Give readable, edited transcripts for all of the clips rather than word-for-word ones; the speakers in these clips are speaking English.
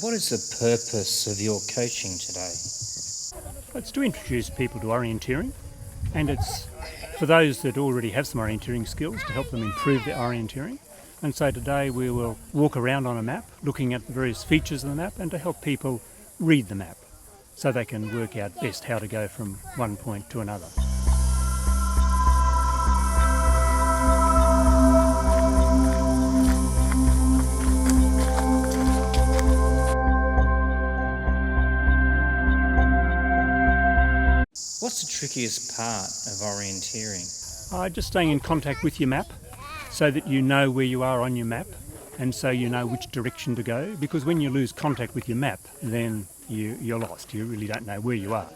What is the purpose of your coaching today? It's to introduce people to orienteering, and it's for those that already have some orienteering skills to help them improve their orienteering. And so today we will walk around on a map, looking at the various features of the map, and to help people read the map so they can work out best how to go from one point to another. What's the trickiest part of orienteering? Just staying in contact with your map so that you know where you are on your map and so you know which direction to go, because when you lose contact with your map then you're lost. You really don't know where you are.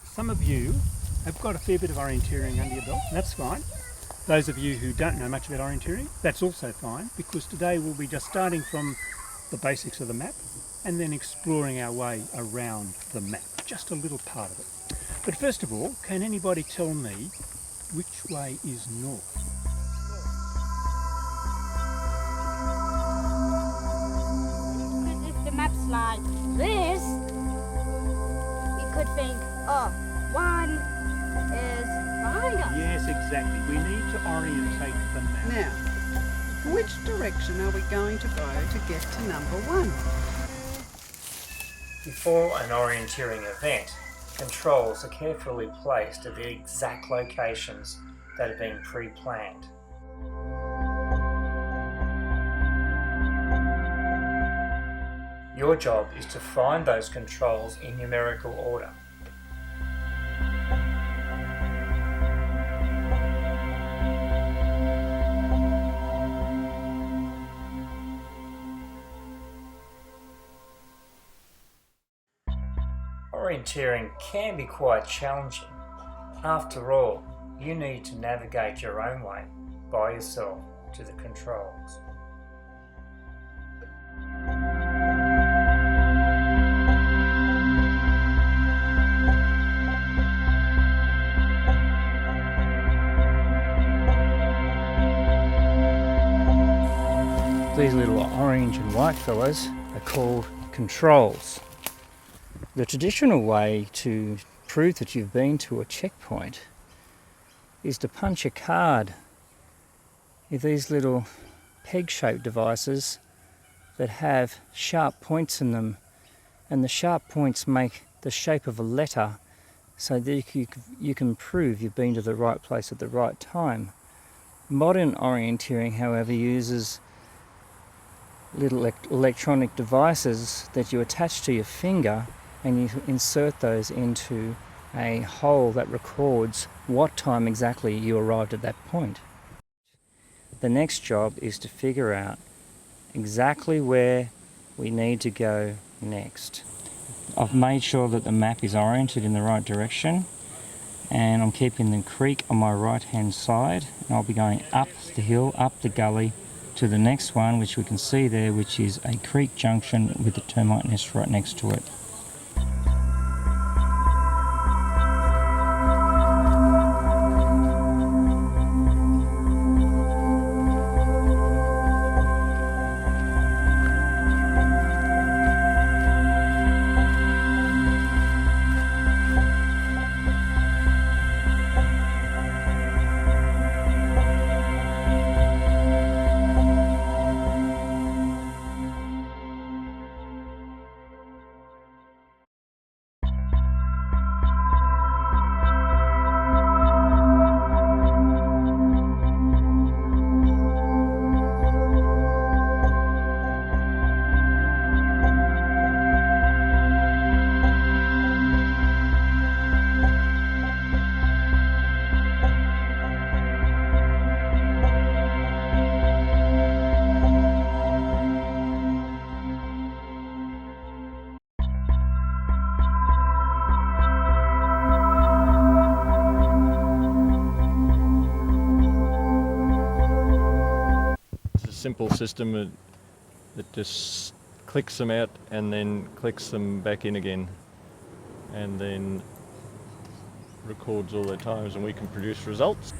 Some of you have got a fair bit of orienteering under your belt, and that's fine. Those of you who don't know much about orienteering, that's also fine, because today we'll be just starting from the basics of the map and then exploring our way around the map, just a little part of it. But first of all, can anybody tell me which way is north? If the map's like this, you could think, oh, one is behind us. Yes, exactly. We need to orientate the map. Now, which direction are we going to go to get to number one? Before an orienteering event, controls are carefully placed at the exact locations that have been pre-planned. Your job is to find those controls in numerical order. Orienteering can be quite challenging. After all, you need to navigate your own way by yourself to the controls. These little orange and white fellas are called controls. The traditional way to prove that you've been to a checkpoint is to punch a card with these little peg-shaped devices that have sharp points in them, and the sharp points make the shape of a letter so that you can prove you've been to the right place at the right time. Modern orienteering, however, uses little electronic devices that you attach to your finger, and you insert those into a hole that records what time exactly you arrived at that point. The next job is to figure out exactly where we need to go next. I've made sure that the map is oriented in the right direction, and I'm keeping the creek on my right hand side, and I'll be going up the hill, up the gully to the next one, which we can see there, which is a creek junction with the termite nest right next to it. simple system that just clicks them out and then clicks them back in again, and then records all their times, and we can produce results.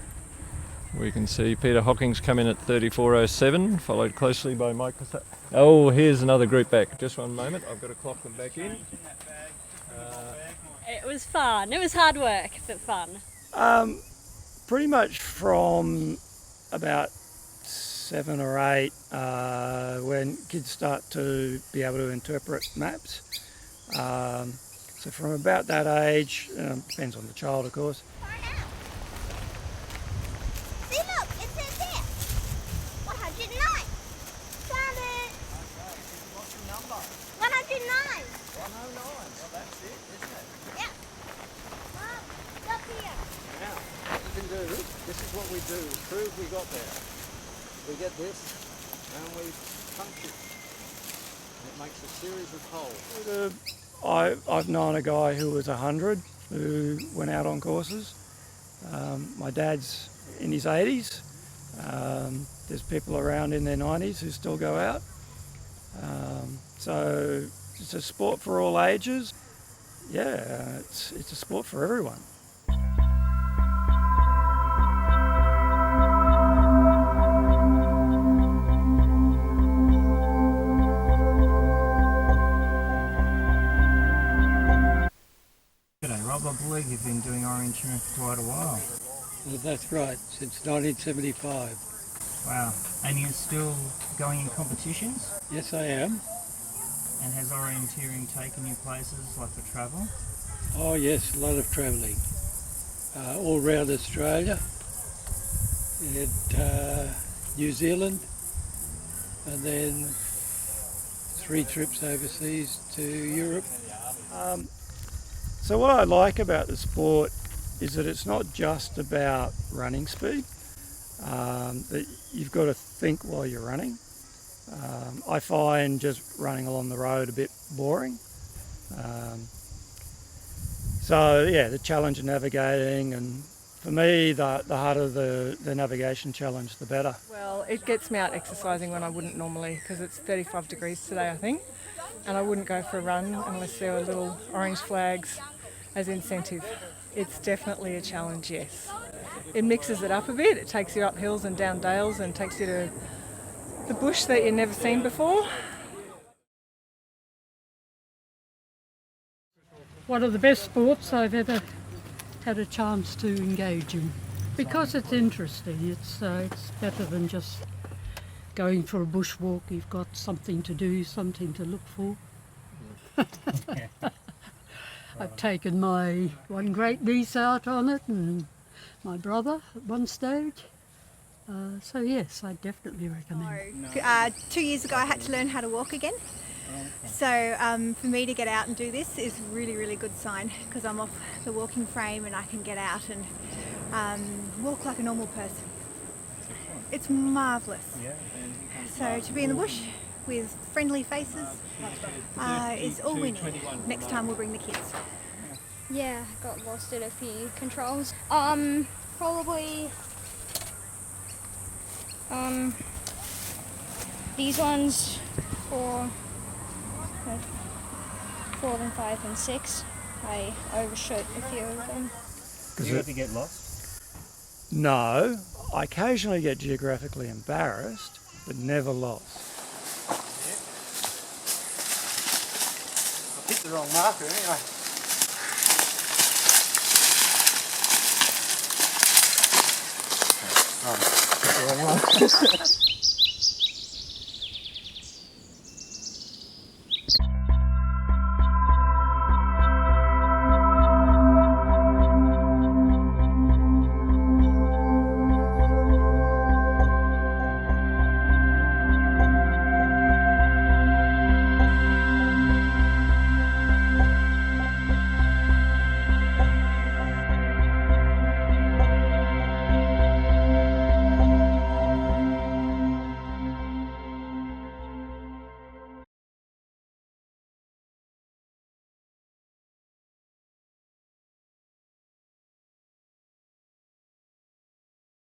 We can see Peter Hocking's come in at 34.07, followed closely by Mike. Oh, here's another group back. Just one moment, I've got to clock them back in. It was fun. It was hard work, but fun. Pretty much from about 7 or 8, when kids start to be able to interpret maps. So from about that age, depends on the child, of course. See, look, it says there. 109. Found it. What's the number? 109. 109. Well, that's it, isn't it? Yeah. Mom, look here. Now, what we can do, this is what we do, prove we got there. We get this, and we punch it. And it makes a series of holes. I've known a guy who was 100 who went out on courses. My dad's in his 80s. There's people around in their 90s who still go out. So it's a sport for all ages. Yeah, it's a sport for everyone. G'day Rob, I believe you've been doing orienteering for quite a while. Well, that's right, since 1975. Wow. And you're still going in competitions? Yes, I am. And has orienteering taken you places like for travel? Oh yes, a lot of travelling. All around Australia and New Zealand, and then 3 trips overseas to Europe. So what I like about the sport is that it's not just about running speed, that you've got to think while you're running. I find just running along the road a bit boring. So yeah, the challenge of navigating, and for me the harder the navigation challenge, the better. Well, it gets me out exercising when I wouldn't normally, because it's 35 degrees today I think, and I wouldn't go for a run unless there were little orange flags as incentive. It's definitely a challenge, yes. It mixes it up a bit. It takes you up hills and down dales and takes you to the bush that you've never seen before. One of the best sports I've ever had a chance to engage in, because it's interesting. It's better than just going for a bushwalk. You've got something to do, something to look for. I've taken my one great niece out on it and my brother at one stage. So yes, I definitely recommend it. 2 years ago I had to learn how to walk again. So for me to get out and do this is really, really good sign, because I'm off the walking frame and I can get out and walk like a normal person. It's marvellous. So to be in the bush with friendly faces is all we need. Next time we'll bring the kids. Yeah, got lost at a few controls. Probably these ones for 4 and 5 and 6. I overshot a few of them. Do you ever get lost? No, I occasionally get geographically embarrassed, but never lost. I picked the wrong marker anyway. Oh, the wrong one.